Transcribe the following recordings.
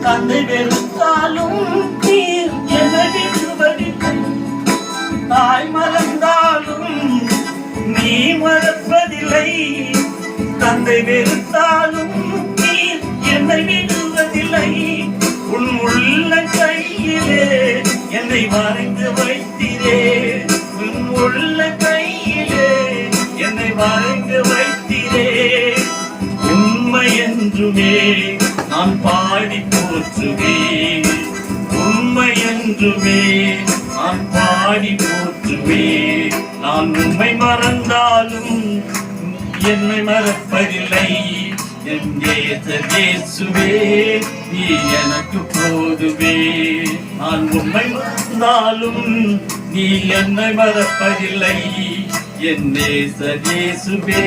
தந்தை வெறுத்தாலும் நீர் என்னை விடுவதில்லை. தாய் மறந்தாலும் நீ மறப்பதில்லை. தந்தை வெறுத்தாலும் நீர் என்னை விடுவதில்லை. உன் உள்ள கையிலே என்னை வரைந்து வைத்திரே. உன் உள்ள கையிலே என்னை வரைந்து வைத்திரே. உண்மை என்றுமே நான் பாடி போற்றுவேன். உண்மை என்றுமே நான் பாடி போற்றுவேன். நான் உண்மை மறந்தாலும் என்னை மறப்பதில்லை. என் இயேசுவே நீ எனக்கு போதுவே. நான் உண்மை மறந்தாலும் நீ என்னை மறப்பதில்லை. என் இயேசுவே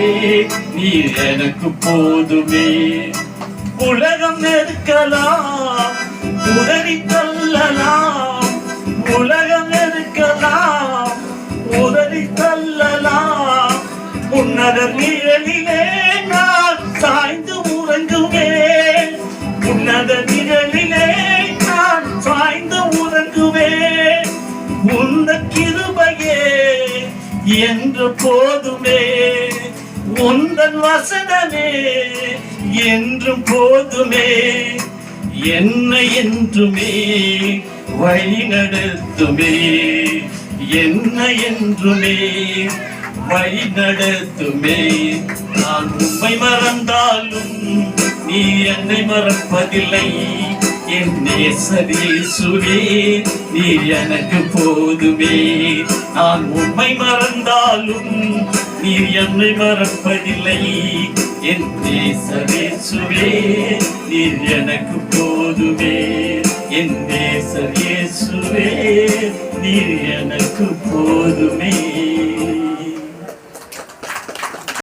நீ எனக்கு போதுமே. உலகம் நெருக்கலாம், உதறி தள்ளலாம். உலகம் நெருக்கலாம், உதறி தள்ளலாம். உன்னதர் நிழலிலே நான் சாய்ந்து உறங்குவேன். உன்னதர் நிழலிலே நான் சாய்ந்து உறங்குவேன். உந்த கிருபையே என்று போதுமே. உந்தன் வசனமே என்றும் போதுமே. என்னை என்றுமே வழி நடத்துமே. என்னை என்றுமே வழி நடத்துமே. நான் உம்மை மறந்தாலும் நீ என்னை மறப்பதில்லை. என் இயேசுவே நீ எனக்கு போதுமே. நான் உம்மை மறந்தாலும் நீ என்னை மறப்பதில்லை. என் இயேசுவே நீ எனக்கு போதுமே. என் இயேசுவே நீ எனக்கு போதுமே.